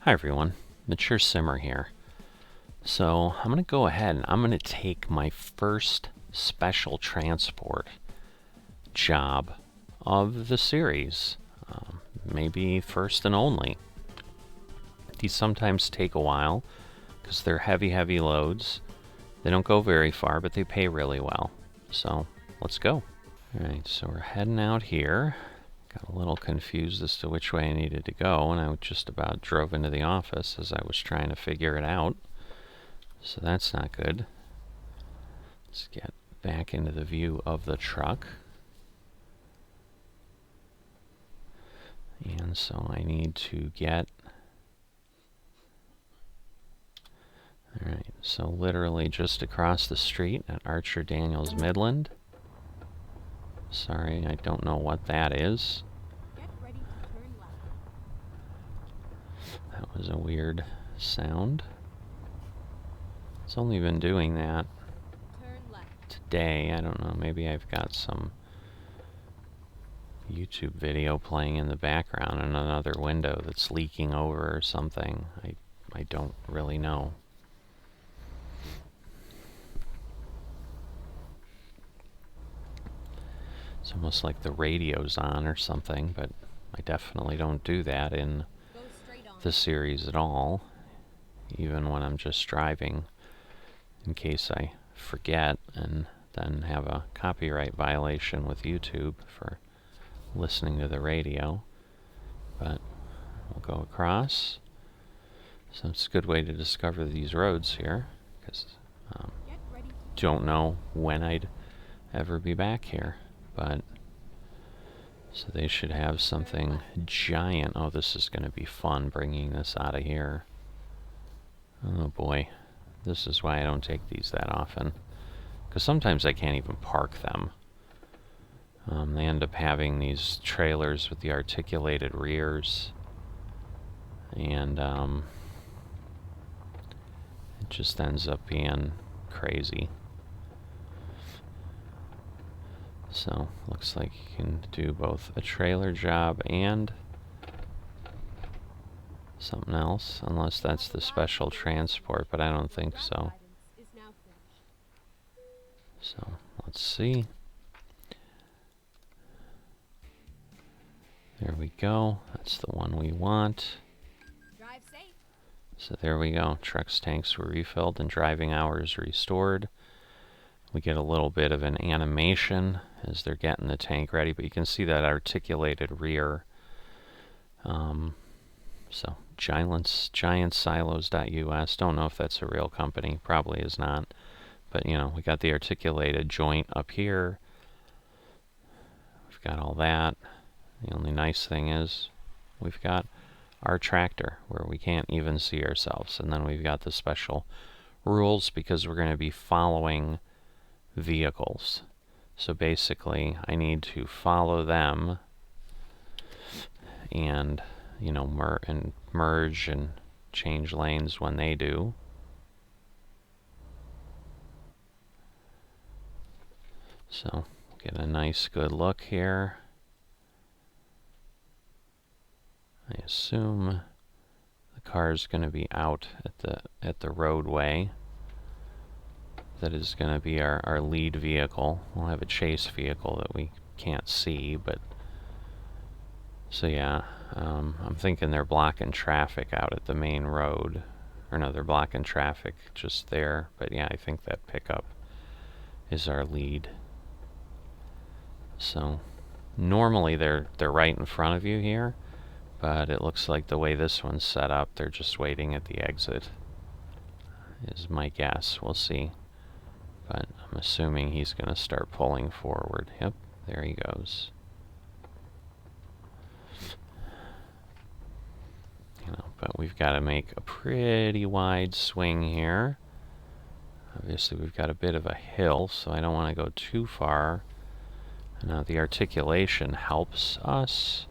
Hi everyone, Mature Simmer here. So I'm going to go ahead and I'm going to take my first special transport job of the series. Maybe first and only. These sometimes take a while because they're heavy loads. They don't go very far, but they pay really well. So let's go. Alright, so we're heading out here. Got a little confused as to which way I needed to go, and I just about drove into the office as I was trying to figure it out. So that's not good. Let's get back into the view of the truck. And so I need to get... Alright, so literally just across the street at Archer Daniels Midland. Sorry, I don't know what that is. That was a weird sound. It's only been doing that today. I don't know, maybe I've got some YouTube video playing in the background and another window that's leaking over or something. I don't really know. It's almost like the radio's on or something, but I definitely don't do that in the series at all, even when I'm just driving, in case I forget and then have a copyright violation with YouTube for listening to the radio. But we'll go across. So it's a good way to discover these roads here, because don't know when I'd ever be back here. But so they should have something giant. Oh, this is going to be fun bringing this out of here. Oh boy, this is why I don't take these that often, because sometimes I can't even park them. They end up having these trailers with the articulated rears, and it just ends up being crazy. So, looks like you can do both a trailer job and something else, unless that's the special transport, but I don't think so. So, let's see. There we go. That's the one we want. So there we go. Truck's tanks were refilled and driving hours restored. We get a little bit of an animation as they're getting the tank ready, but you can see that articulated rear. So giantsilos.us. Don't know if that's a real company. Probably is not. But, you know, we got the articulated joint up here. We've got all that. The only nice thing is we've got our tractor where we can't even see ourselves. And then we've got the special rules because we're going to be following vehicles. So basically, I need to follow them and, you know, merge and change lanes when they do. So, get a nice good look here. I assume the car's going to be out at the roadway. That is going to be our lead vehicle. We'll have a chase vehicle that we can't see, but so yeah, I'm thinking they're blocking traffic out at the main road, or no, they're blocking traffic just there. But yeah, I think that pickup is our lead. So normally they're right in front of you here, but it looks like the way this one's set up, they're just waiting at the exit, is my guess. We'll see. But I'm assuming he's going to start pulling forward. Yep, there he goes. You know, but we've got to make a pretty wide swing here. Obviously, we've got a bit of a hill, so I don't want to go too far. Now, the articulation helps us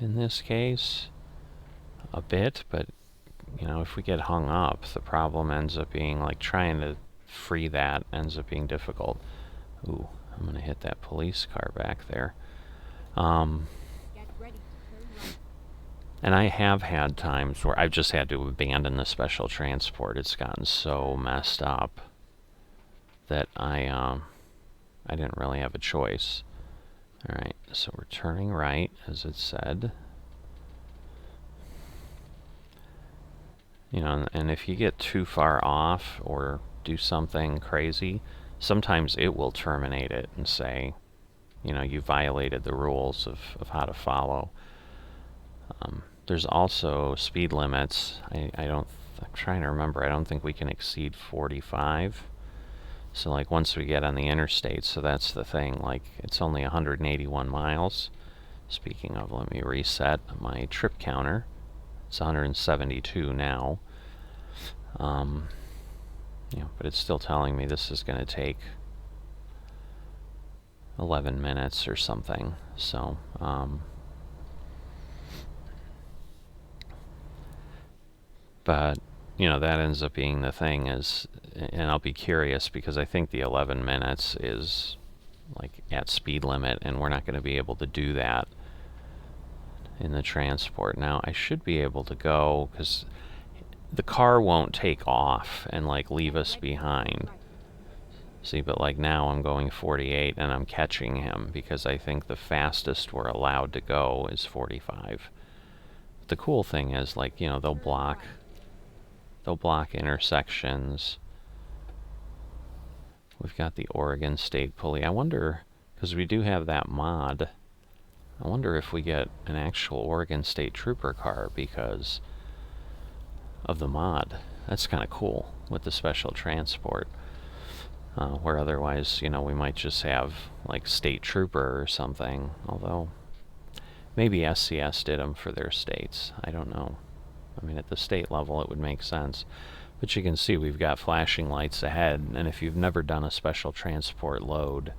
in this case a bit, but, you know, if we get hung up, the problem ends up being like trying to free that ends up being difficult. Ooh, I'm going to hit that police car back there. And I have had times where I've just had to abandon the special transport. It's gotten so messed up that I didn't really have a choice. Alright, so we're turning right, as it said. You know, and if you get too far off or do something crazy, sometimes it will terminate it and say, you know, you violated the rules of how to follow. There's also speed limits. I'm trying to remember, I don't think we can exceed 45. So like once we get on the interstate, so that's the thing, like it's only 181 miles. Speaking of, let me reset my trip counter. It's 172 now. You know, but it's still telling me this is going to take 11 minutes or something. So, but you know, that ends up being the thing is, and I'll be curious because I think the 11 minutes is like at speed limit, and we're not going to be able to do that in the transport. Now I should be able to go because the car won't take off and like leave us behind. See, but like now I'm going 48 and I'm catching him because I think the fastest we're allowed to go is 45. The cool thing is, like, you know, they'll block intersections. We've got the Oregon State Police. I wonder, because we do have that mod, I wonder if we get an actual Oregon State Trooper car because of the mod. That's kind of cool with the special transport. Where otherwise, you know, we might just have like State Trooper or something. Although, maybe SCS did them for their states. I don't know. I mean, at the state level, it would make sense. But you can see we've got flashing lights ahead, and if you've never done a special transport load,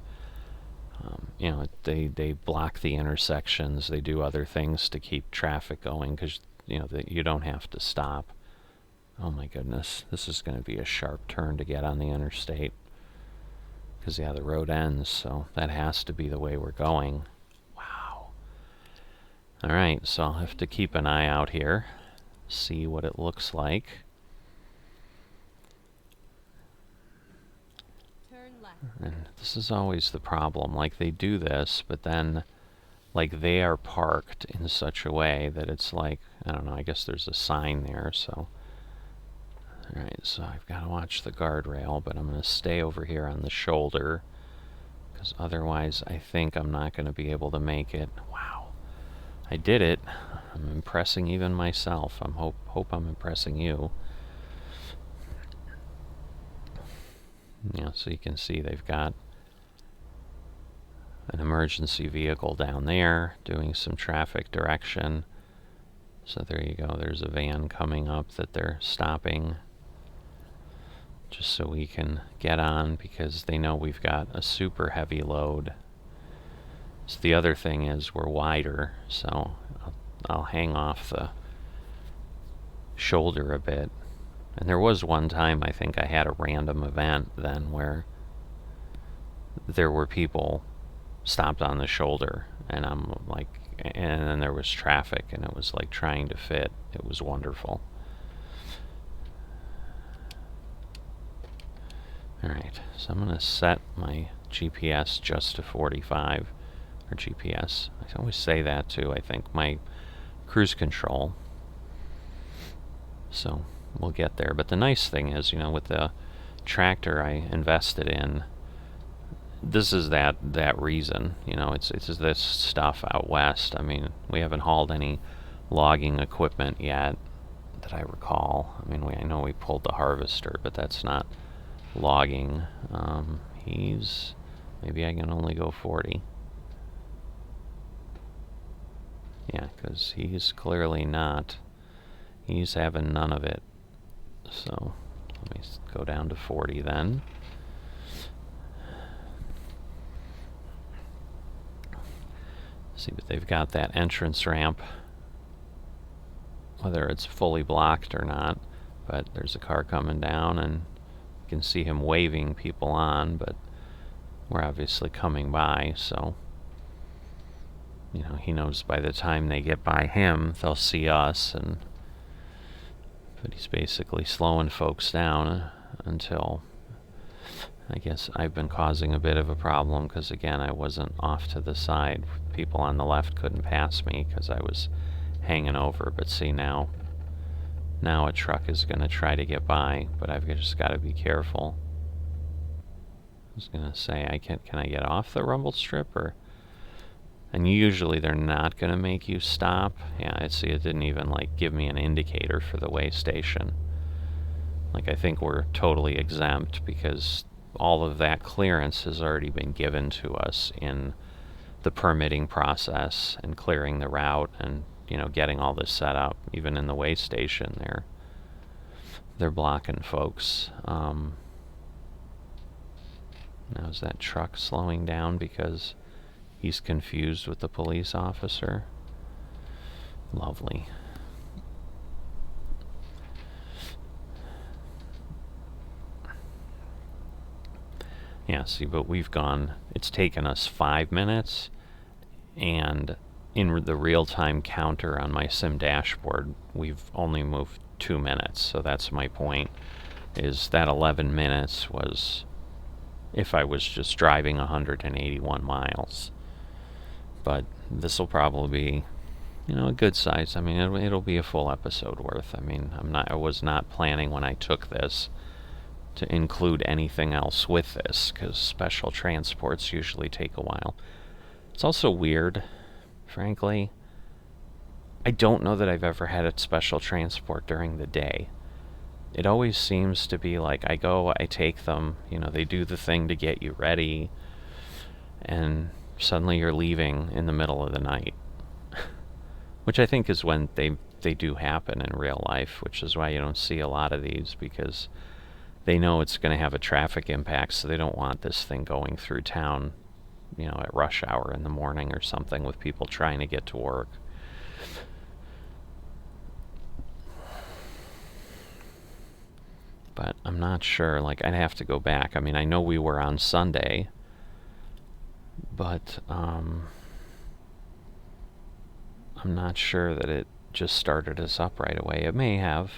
you know, they block the intersections. They do other things to keep traffic going because, you know, you don't have to stop. Oh my goodness, this is going to be a sharp turn to get on the interstate. Because, yeah, the road ends, so that has to be the way we're going. Wow. Alright, so I'll have to keep an eye out here, see what it looks like. Turn left. And this is always the problem. Like, they do this, but then, like, they are parked in such a way that it's like, I don't know, I guess there's a sign there, so... Alright, so I've got to watch the guardrail, but I'm going to stay over here on the shoulder, because otherwise I think I'm not going to be able to make it. Wow. I did it. I'm impressing even myself. I hope I'm impressing you. Yeah, so you can see they've got an emergency vehicle down there doing some traffic direction. So there you go. There's a van coming up that they're stopping just so we can get on because they know we've got a super heavy load. So the other thing is we're wider, so I'll hang off the shoulder a bit. And there was one time I think I had a random event then where there were people stopped on the shoulder, and I'm like, and then there was traffic, and it was like trying to fit. It was wonderful. Alright, so I'm going to set my GPS just to 45, or GPS. I always say that too, I think. My cruise control. So we'll get there. But the nice thing is, you know, with the tractor I invested in, this is that reason. You know, it's this stuff out west. I mean, we haven't hauled any logging equipment yet that I recall. I mean, I know we pulled the harvester, but that's not logging. Maybe I can only go 40. Yeah, because he's clearly not. He's having none of it. So let me go down to 40 then. See, but they've got that entrance ramp, whether it's fully blocked or not. But there's a car coming down, and you can see him waving people on, but we're obviously coming by, so he knows by the time they get by him, they'll see us, but he's basically slowing folks down until, I guess, I've been causing a bit of a problem because, again, I wasn't off to the side. People on the left couldn't pass me because I was hanging over. But see, now a truck is going to try to get by, but I've just got to be careful. I was going to say, can I get off the rumble strip? And usually they're not going to make you stop. Yeah, I see it didn't even give me an indicator for the way station. I think we're totally exempt because all of that clearance has already been given to us in the permitting process and clearing the route and, getting all this set up. Even in the way station, they're blocking folks. Now is that truck slowing down because he's confused with the police officer? Lovely. Yeah, see, but it's taken us 5 minutes, and in the real-time counter on my sim dashboard, we've only moved 2 minutes, so that's my point, is that 11 minutes was if I was just driving 181 miles. But this will probably be, a good size. I mean, it'll be a full episode worth. I mean, I was not planning when I took this to include anything else with this, because special transports usually take a while. It's also weird, frankly. I don't know that I've ever had a special transport during the day. It always seems to be I take them, they do the thing to get you ready, and suddenly you're leaving in the middle of the night. Which I think is when they do happen in real life, which is why you don't see a lot of these, because they know it's going to have a traffic impact, so they don't want this thing going through town, at rush hour in the morning or something with people trying to get to work. But I'm not sure, I'd have to go back. I mean, I know we were on Sunday, but I'm not sure that it just started us up right away. It may have.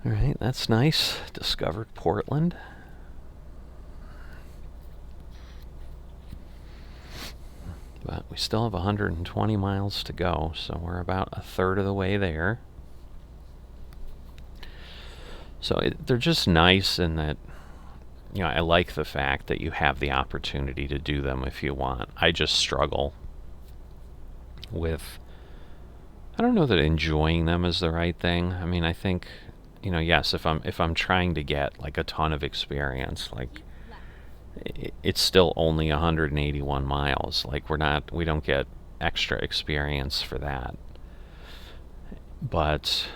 Alright, that's nice. Discovered Portland. But we still have 120 miles to go, so we're about a third of the way there. So they're just nice in that, I like the fact that you have the opportunity to do them if you want. I just struggle with, I don't know that enjoying them is the right thing. I mean, I think, yes, if I'm trying to get a ton of experience, it's still only 181 miles. We don't get extra experience for that. But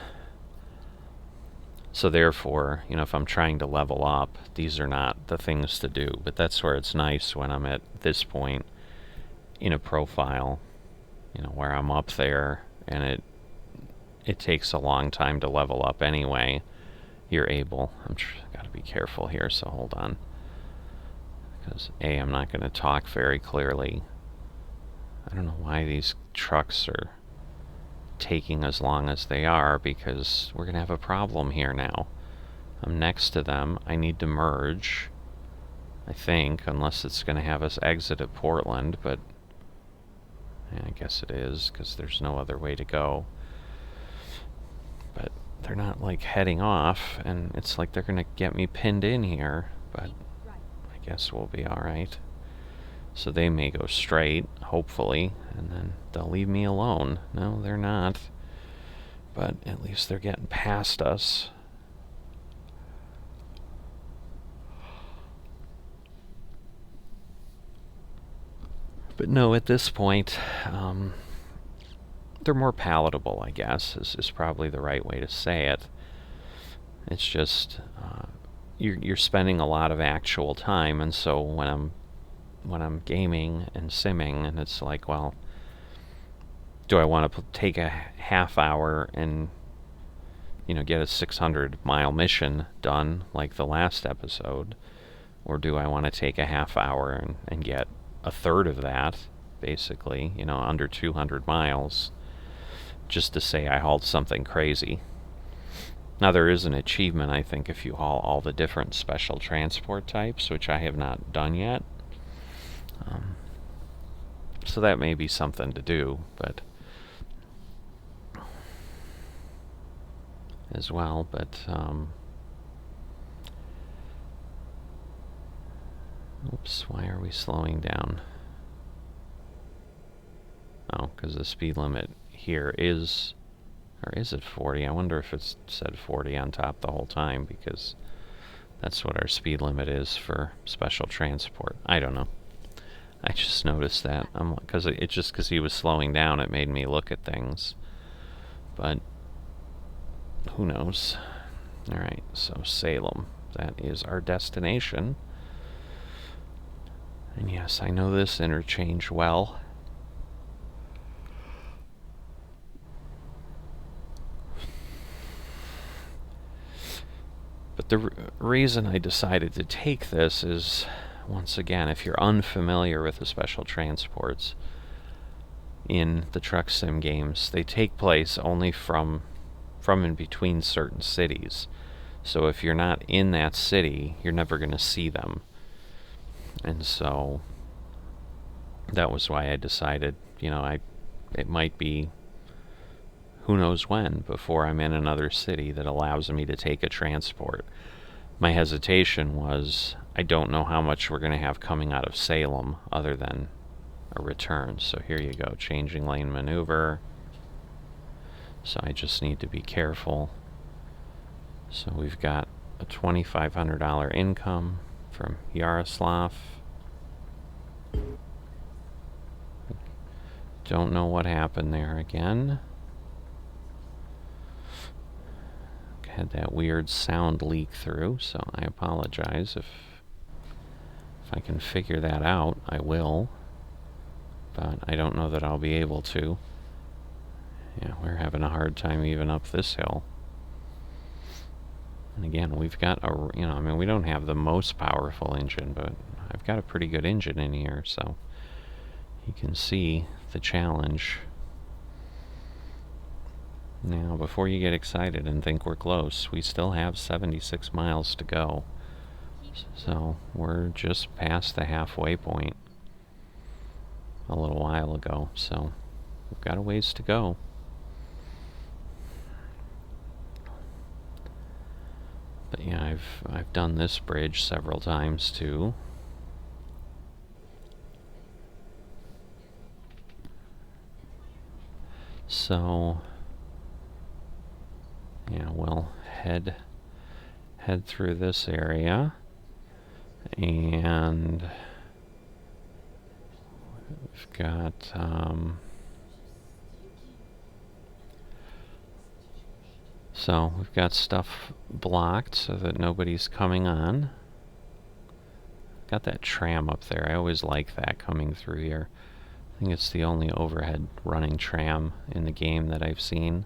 so therefore, if I'm trying to level up, these are not the things to do. But that's where it's nice when I'm at this point in a profile, where I'm up there and it takes a long time to level up anyway. You're able. Got to be careful here, so hold on. Because I'm not going to talk very clearly. I don't know why these trucks are taking as long as they are, because we're going to have a problem here now. I'm next to them. I need to merge, I think, unless it's going to have us exit at Portland, but I guess it is, because there's no other way to go. But they're not heading off, and it's they're going to get me pinned in here, but I guess we'll be alright. So they may go straight, hopefully, and then they'll leave me alone. No, they're not. But at least they're getting past us. But no, at this point, they're more palatable, I guess, is probably the right way to say it. It's just, you're spending a lot of actual time, and so when I'm gaming and simming, and it's well, do I want to take a half hour and get a 600-mile mission done like the last episode, Or do I want to take a half hour and get a third of that, basically, you know, under 200 miles, just to say I hauled something crazy. Now, there is an achievement, I think, if you haul all the different special transport types, which I have not done yet. So that may be something to do, but as well, but oops, why are we slowing down? Oh, because the speed limit here is, or is it 40? I wonder if it's said 40 on top the whole time, because that's what our speed limit is for special transport. I don't know. I just noticed that. It's just because he was slowing down, it made me look at things. But who knows? Alright, so Salem. That is our destination. And yes, I know this interchange well. But the reason I decided to take this is, once again, if you're unfamiliar with the special transports in the truck sim games, they take place only from in between certain cities. So if you're not in that city, you're never going to see them. And so that was why I decided, you know, it might be who knows when before I'm in another city that allows me to take a transport. My hesitation was, I don't know how much we're going to have coming out of Salem other than a return. So here you go, changing lane maneuver. So I just need to be careful. So we've got a $2,500 income from Yaroslav. Don't know what happened there again. Had that weird sound leak through, so I apologize. If I can figure that out, I will. But I don't know that I'll be able to. Yeah, we're having a hard time even up this hill. And again, we've got a, you know, I mean, we don't have the most powerful engine, but I've got a pretty good engine in here, so you can see the challenge. Now, before you get excited and think we're close, we still have 76 miles to go. So we're just past the halfway point a little while ago, so we've got a ways to go. But yeah, I've done this bridge several times too. So yeah, we'll head through this area, and we've got so we've got stuff blocked so that nobody's coming on. Got that tram up there. I always like that coming through here. I think it's the only overhead running tram in the game that I've seen.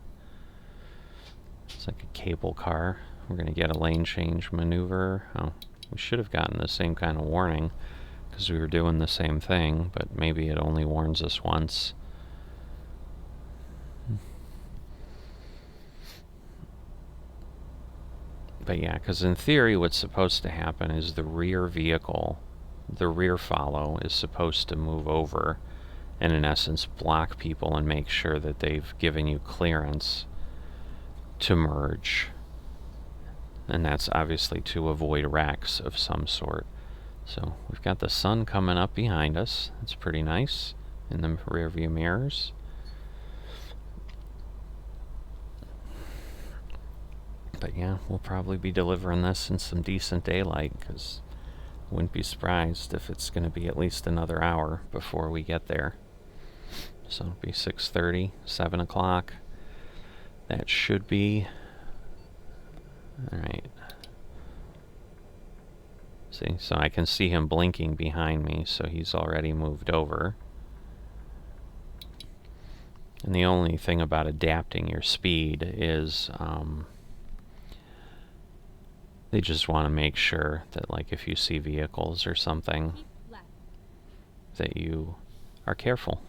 It's like a cable car. We're going to get a lane change maneuver. Oh, we should have gotten the same kind of warning because we were doing the same thing, but maybe it only warns us once. But yeah, because in theory what's supposed to happen is the rear vehicle, the rear follow, is supposed to move over and in essence block people and make sure that they've given you clearance to merge. And that's obviously to avoid wrecks of some sort. So we've got the sun coming up behind us. That's pretty nice in the rear view mirrors. But yeah, we'll probably be delivering this in some decent daylight, because I wouldn't be surprised if it's going to be at least another hour before we get there. So it'll be 6:30, 7 o'clock. That should be... Alright. See, so I can see him blinking behind me, so he's already moved over. And the only thing about adapting your speed is They just want to make sure that, like, if you see vehicles or something, that you are careful.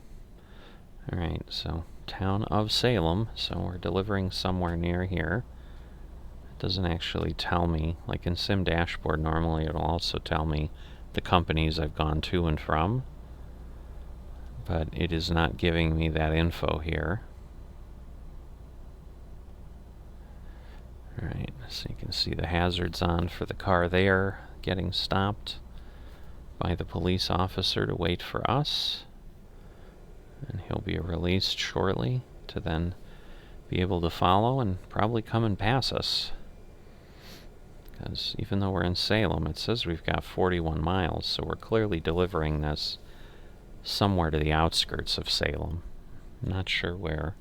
Alright, so town of Salem, so we're delivering somewhere near here. It doesn't actually tell me, like in Sim Dashboard normally it'll also tell me the companies I've gone to and from, but it is not giving me that info here. Alright, so you can see the hazards on for the car there, getting stopped by the police officer to wait for us. And he'll be released shortly to then be able to follow and probably come and pass us. Because even though we're in Salem, it says we've got 41 miles, so we're clearly delivering this somewhere to the outskirts of Salem. Not sure where.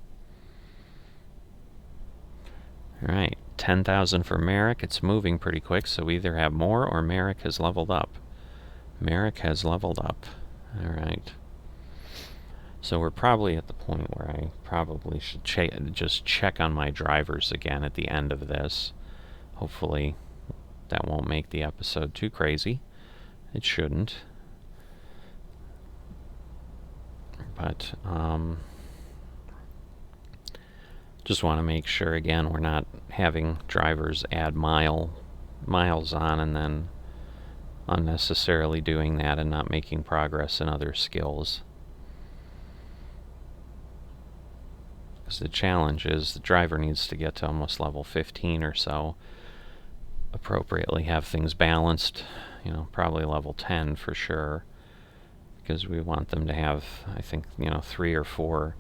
Alright, 10,000 for Merrick. It's moving pretty quick, so we either have more or Merrick has leveled up. Merrick has leveled up. Alright. So we're probably at the point where I probably should just check on my drivers again at the end of this. Hopefully that won't make the episode too crazy. It shouldn't. But just want to make sure again we're not having drivers add miles on and then unnecessarily doing that and not making progress in other skills. The challenge is the driver needs to get to almost level 15 or so, appropriately have things balanced, probably level 10 for sure, because we want them to have, I think, 3 or 4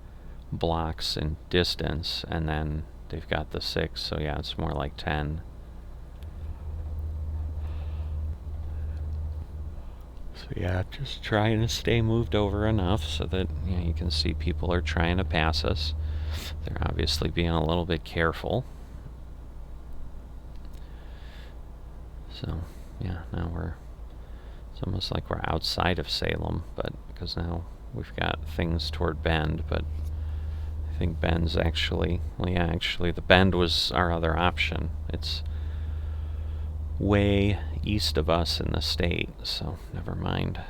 blocks in distance, and then they've got the 6, so yeah, it's more like 10. So yeah, just trying to stay moved over enough so that you can see people are trying to pass us. They're obviously being a little bit careful. So yeah, now it's almost like we're outside of Salem, but because now we've got things toward Bend, but I think Bend's actually, the Bend was our other option. It's way east of us in the state, so never mind.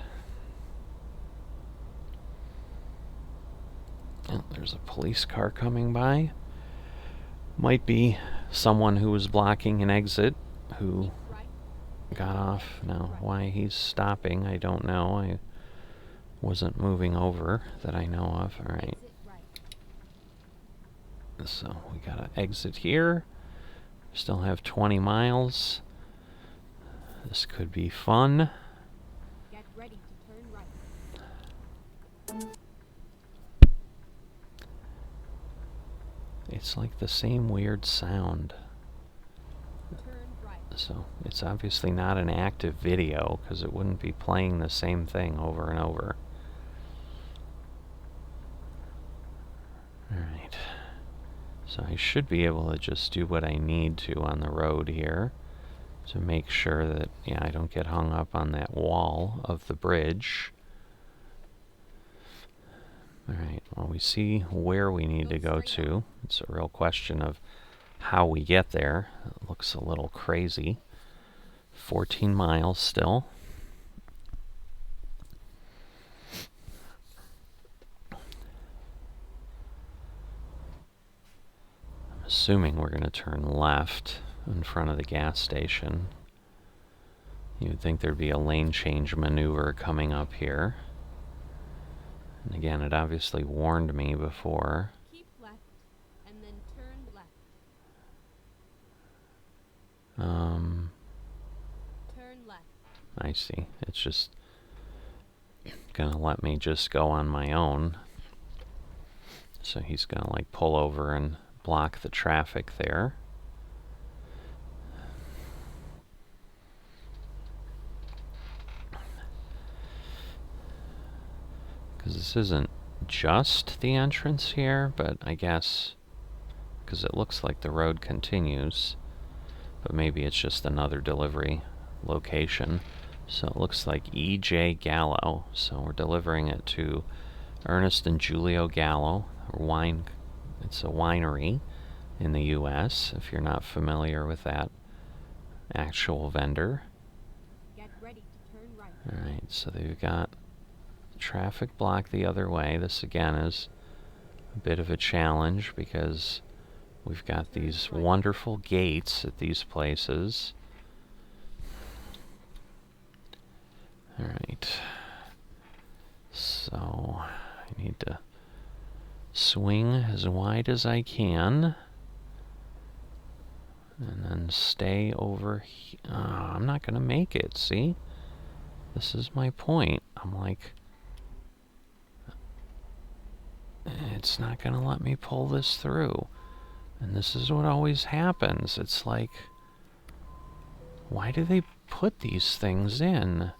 Oh, there's a police car coming by. Might be someone who was blocking an exit who got off. Now, why he's stopping, I don't know. I wasn't moving over that I know of. Alright. So, we gotta exit here. Still have 20 miles. This could be fun. Get ready to turn right. It's like the same weird sound. So it's obviously not an active video because it wouldn't be playing the same thing over and over. Alright. So I should be able to just do what I need to on the road here to make sure that, I don't get hung up on that wall of the bridge. Alright, well, we see where we need to go to. It's a real question of how we get there. It looks a little crazy. 14 miles still. I'm assuming we're going to turn left in front of the gas station. You'd think there'd be a lane change maneuver coming up here. And again, it obviously warned me before. Keep left and then turn left. Turn left. I see. It's just gonna let me just go on my own. So he's gonna like pull over and block the traffic there. Because this isn't just the entrance here, but I guess because it looks like the road continues, but maybe it's just another delivery location. So it looks like E.J. Gallo. So we're delivering it to Ernest and Julio Gallo, it's a winery in the U.S., if you're not familiar with that actual vendor. Get ready to turn right. Alright, so they've got traffic blocked the other way. This again is a bit of a challenge because we've got these wonderful gates at these places. Alright. So I need to swing as wide as I can. And then stay over here. I'm not going to make it, see? This is my point. I'm like, it's not going to let me pull this through. And this is what always happens. It's like, why do they put these things in?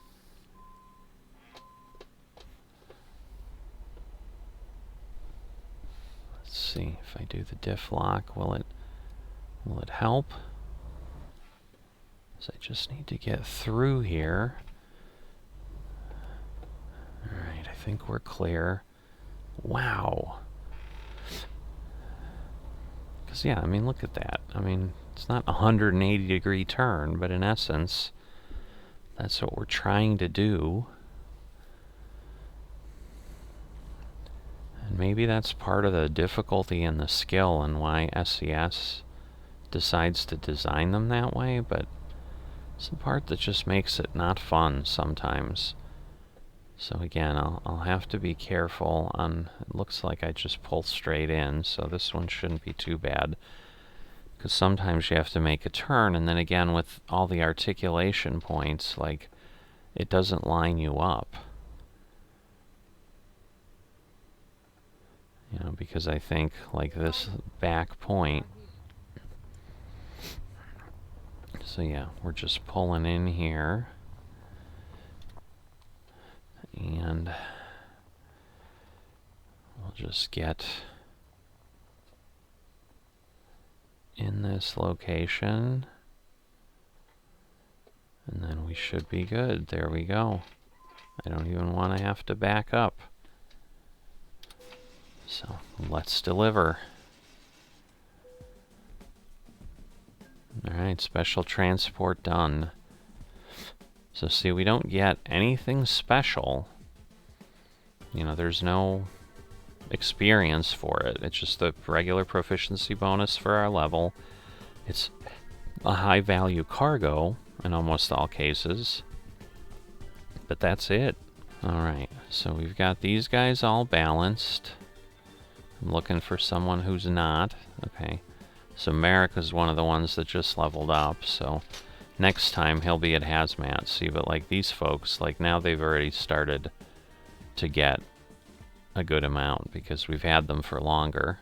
Let's see, if I do the diff lock, will it help? So I just need to get through here. Alright, I think we're clear. Wow. Because, yeah, I mean, look at that. I mean, it's not a 180-degree turn, but in essence, that's what we're trying to do. And maybe that's part of the difficulty and the skill and why SES decides to design them that way, but it's the part that just makes it not fun sometimes. So again, I'll have to be careful on, it looks like I just pull straight in, so this one shouldn't be too bad. Because sometimes you have to make a turn, and then again with all the articulation points, like, it doesn't line you up. You know, because I think, like, this back point. So yeah, we're just pulling in here. And we'll just get in this location. And then we should be good. There we go. I don't even want to have to back up. So let's deliver. Alright, special transport done. So see, we don't get anything special. You know, there's no experience for it. It's just the regular proficiency bonus for our level. It's a high value cargo in almost all cases. But that's it. Alright, so we've got these guys all balanced. I'm looking for someone who's not. Okay, so Merrick is one of the ones that just leveled up, so next time he'll be at hazmat. See, but like these folks, like now they've already started to get a good amount because we've had them for longer.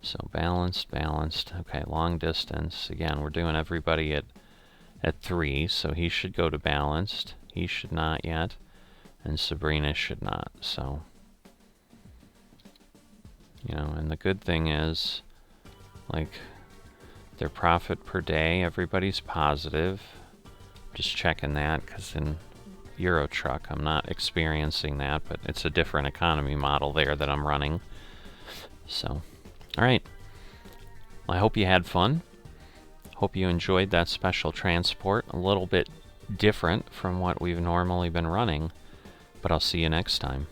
So balanced. Okay, long distance. Again, we're doing everybody at 3, so he should go to balanced. He should not yet, and Sabrina should not. So, you know, and the good thing is, like, their profit per day, everybody's positive. Just checking that, because in Euro Truck I'm not experiencing that, but it's a different economy model there that I'm running. So, alright. Well, I hope you had fun. Hope you enjoyed that special transport. A little bit different from what we've normally been running, but I'll see you next time.